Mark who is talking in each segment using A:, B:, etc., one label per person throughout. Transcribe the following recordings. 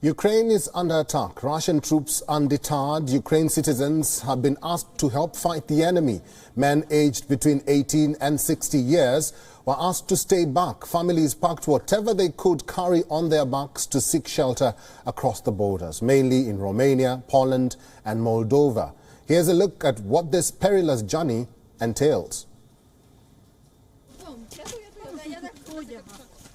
A: Ukraine is under attack. Russian troops undeterred. Ukraine citizens have been asked to help fight the enemy. Men aged between 18 and 60 years were asked to stay back. Families packed whatever they could carry on their backs to seek shelter across the borders, mainly in Romania, Poland and Moldova. Here's a look at what this perilous journey entails.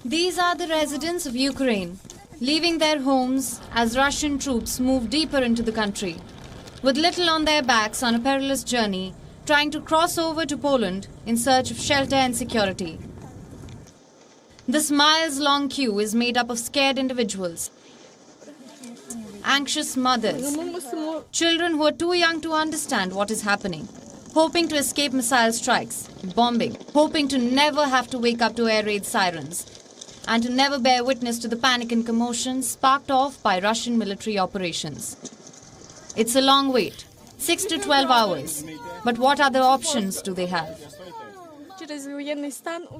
B: These are the residents of Ukraine, leaving their homes as Russian troops move deeper into the country. With little on their backs on a perilous journey, trying to cross over to Poland in search of shelter and security. This miles-long queue is made up of scared individuals, anxious mothers, children who are too young to understand what is happening, hoping to escape missile strikes, bombing, hoping to never have to wake up to air raid sirens, and to never bear witness to the panic and commotion sparked off by Russian military operations. It's a long wait, 6 to 12 hours. But what other options do they have?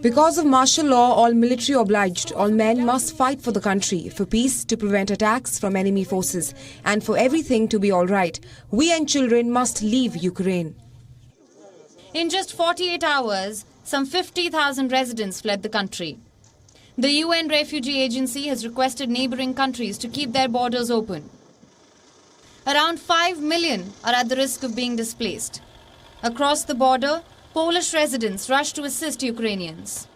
C: Because of martial law, all military obliged, all men must fight for the country, for peace, to prevent attacks from enemy forces, and for everything to be all right. We and children must leave Ukraine.
B: In just 48 hours, some 50,000 residents fled the country. The UN Refugee Agency has requested neighboring countries to keep their borders open. Around 5 million are at the risk of being displaced. Across the border, Polish residents rush to assist Ukrainians.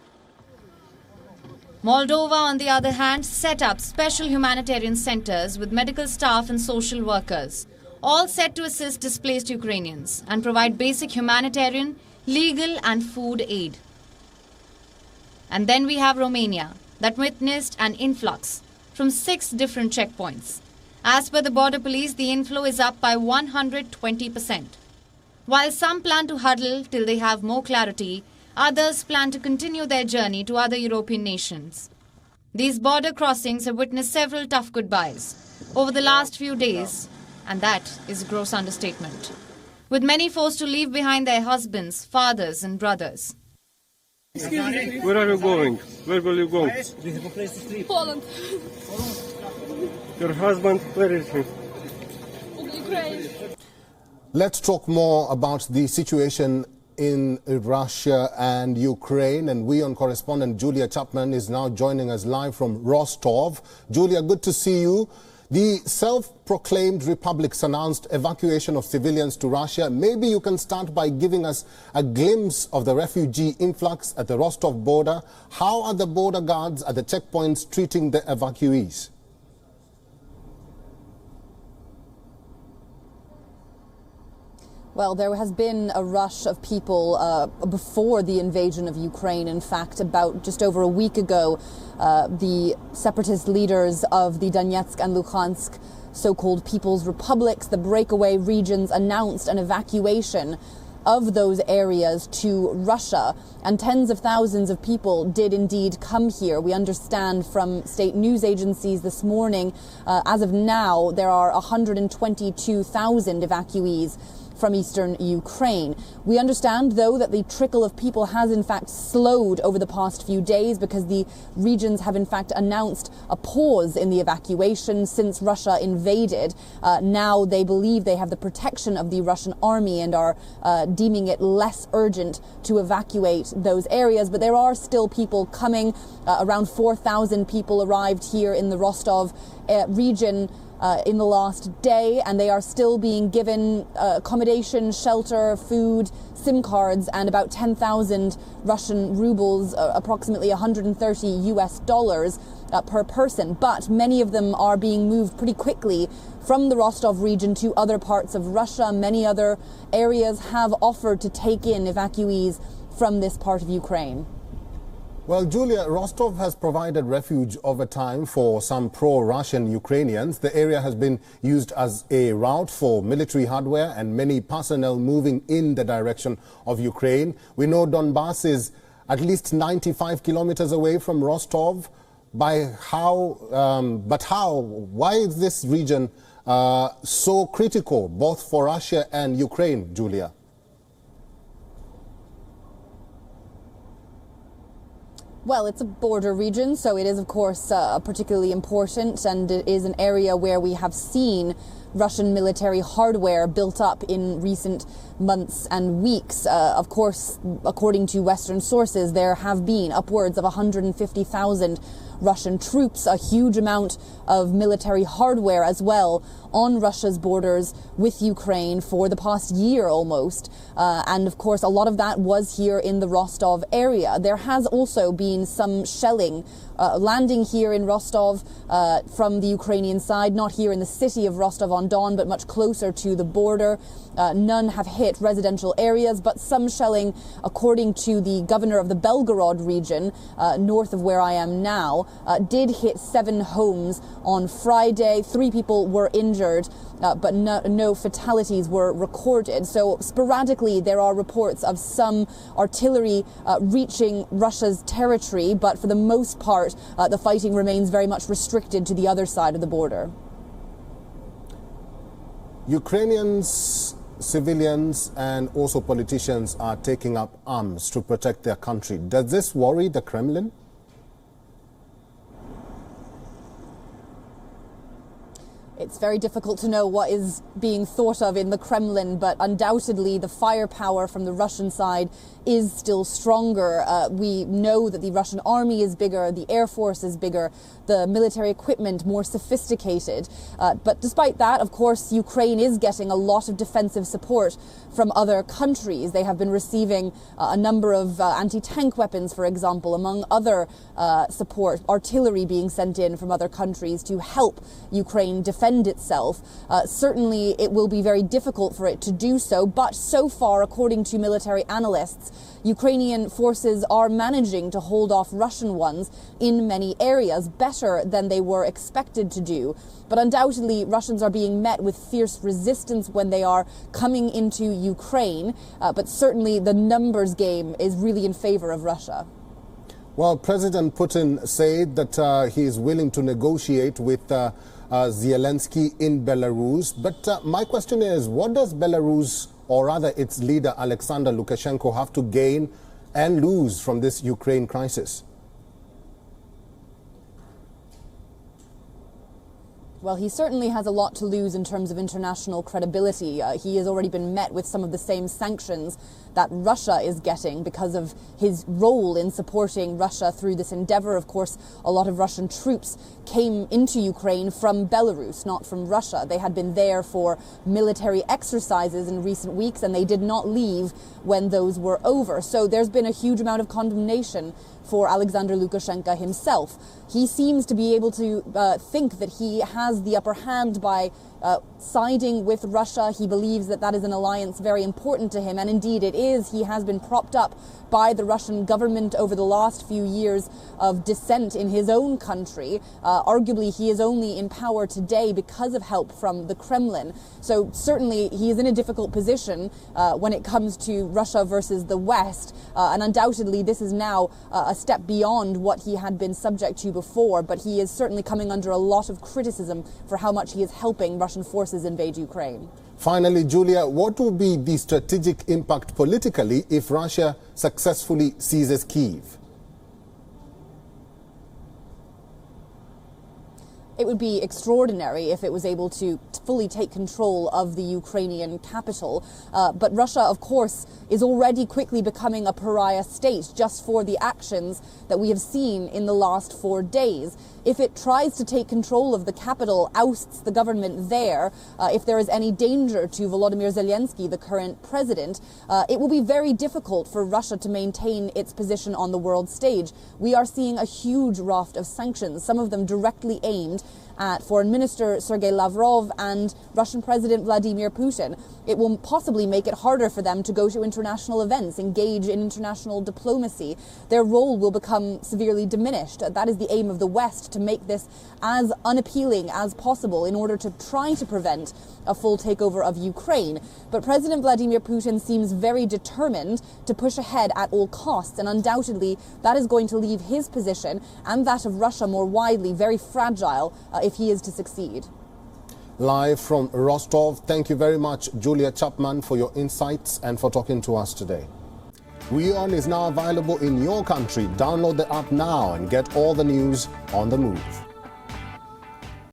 B: Moldova, on the other hand, set up special humanitarian centers with medical staff and social workers, all set to assist displaced Ukrainians and provide basic humanitarian, legal and food aid. And then we have Romania, that witnessed an influx from 6 different checkpoints. As per the border police, the inflow is up by 120%. While some plan to huddle till they have more clarity, others plan to continue their journey to other European nations. These border crossings have witnessed several tough goodbyes over the last few days, and that is a gross understatement, with many forced to leave behind their husbands, fathers and brothers.
D: Where are you going? Where will you go?
E: Poland.
D: Your husband, where is he?
E: Ukraine.
A: Let's talk more about the situation in Russia and Ukraine. And WION correspondent Julia Chapman is now joining us live from Rostov. Julia, good to see you. The self-proclaimed republics announced evacuation of civilians to Russia. Maybe you can start by giving us a glimpse of the refugee influx at the Rostov border. How are the border guards at the checkpoints treating the evacuees?
F: Well, there has been a rush of people before the invasion of Ukraine. In fact, about just over a week ago, the separatist leaders of the Donetsk and Luhansk so-called People's Republics, the breakaway regions, announced an evacuation of those areas to Russia, and tens of thousands of people did indeed come here. We understand from state news agencies this morning, as of now, there are 122,000 evacuees from eastern Ukraine. We understand, though, that the trickle of people has in fact slowed over the past few days because the regions have in fact announced a pause in the evacuation since Russia invaded. Now they believe they have the protection of the Russian army and are deeming it less urgent to evacuate those areas. But there are still people coming. Around 4,000 people arrived here in the Rostov region in the last day, and they are still being given accommodation, shelter, food, SIM cards, and about 10,000 Russian rubles, approximately $130 per person. But many of them are being moved pretty quickly from the Rostov region to other parts of Russia. Many other areas have offered to take in evacuees from this part of Ukraine.
A: Well, Julia, Rostov has provided refuge over time for some pro-Russian Ukrainians. The area has been used as a route for military hardware and many personnel moving in the direction of Ukraine. We know Donbass is at least 95 kilometers away from Rostov. Why is this region so critical, both for Russia and Ukraine, Julia?
F: Well, it's a border region, so it is, of course, particularly important, and it is an area where we have seen Russian military hardware built up in recent months and weeks. Of course, according to Western sources, there have been upwards of 150,000 Russian troops, a huge amount of military hardware as well on Russia's borders with Ukraine for the past year almost. And of course, a lot of that was here in the Rostov area. There has also been some shelling landing here in Rostov from the Ukrainian side, not here in the city of Rostov-on-Don, but much closer to the border. None have hit residential areas, but some shelling, according to the governor of the Belgorod region, north of where I am now, did hit 7 homes on Friday. 3 people were injured, but no fatalities were recorded. So sporadically, there are reports of some artillery reaching Russia's territory, but for the most part, the fighting remains very much restricted to the other side of the border.
A: Ukrainians, civilians and also politicians are taking up arms to protect their country. Does this worry the Kremlin?
F: It's very difficult to know what is being thought of in the Kremlin, but undoubtedly the firepower from the Russian side is still stronger. We know that the Russian army is bigger, the air force is bigger, the military equipment more sophisticated. But despite that, of course, Ukraine is getting a lot of defensive support from other countries. They have been receiving a number of anti-tank weapons, for example, among other support, artillery being sent in from other countries to help Ukraine defend itself. Certainly it will be very difficult for it to do so, but so far, according to military analysts, Ukrainian forces are managing to hold off Russian ones in many areas better than they were expected to do. But undoubtedly, Russians are being met with fierce resistance when they are coming into Ukraine. But certainly the numbers game is really in favor of Russia.
A: Well, President Putin said that he is willing to negotiate with Zelensky in Belarus. But my question is, what does Belarus, or rather its leader Alexander Lukashenko, have to gain and lose from this Ukraine crisis?
F: Well, he certainly has a lot to lose in terms of international credibility. He has already been met with some of the same sanctions that Russia is getting because of his role in supporting Russia through this endeavor. Of course, a lot of Russian troops came into Ukraine from Belarus, not from Russia. They had been there for military exercises in recent weeks, and they did not leave when those were over. So there's been a huge amount of condemnation for Alexander Lukashenko himself. He seems to be able to think that he has the upper hand by siding with Russia. He believes that that is an alliance very important to him, and indeed it is. He has been propped up by the Russian government over the last few years of dissent in his own country. Arguably, he is only in power today because of help from the Kremlin. So certainly he is in a difficult position when it comes to Russia versus the West, and undoubtedly this is now a step beyond what he had been subject to before, but he is certainly coming under a lot of criticism for how much he is helping Russian forces invade Ukraine.
A: Finally, Julia, what will be the strategic impact politically if Russia successfully seizes Kyiv?
F: It would be extraordinary if it was able to fully take control of the Ukrainian capital. But Russia, of course, is already quickly becoming a pariah state just for the actions that we have seen in the last 4 days. If it tries to take control of the capital, ousts the government there, if there is any danger to Volodymyr Zelinsky, the current president, it will be very difficult for Russia to maintain its position on the world stage. We are seeing a huge raft of sanctions, some of them directly aimed at Foreign Minister Sergei Lavrov and Russian President Vladimir Putin. It will possibly make it harder for them to go to international events, engage in international diplomacy. Their role will become severely diminished. That is the aim of the West, to make this as unappealing as possible in order to try to prevent a full takeover of Ukraine. But President Vladimir Putin seems very determined to push ahead at all costs, and undoubtedly that is going to leave his position and that of Russia more widely very fragile if he is to succeed.
A: Live from Rostov, thank you very much, Julia Chapman, for your insights and for talking to us today. WION is now available in your country. Download the app now and get all the news on the move.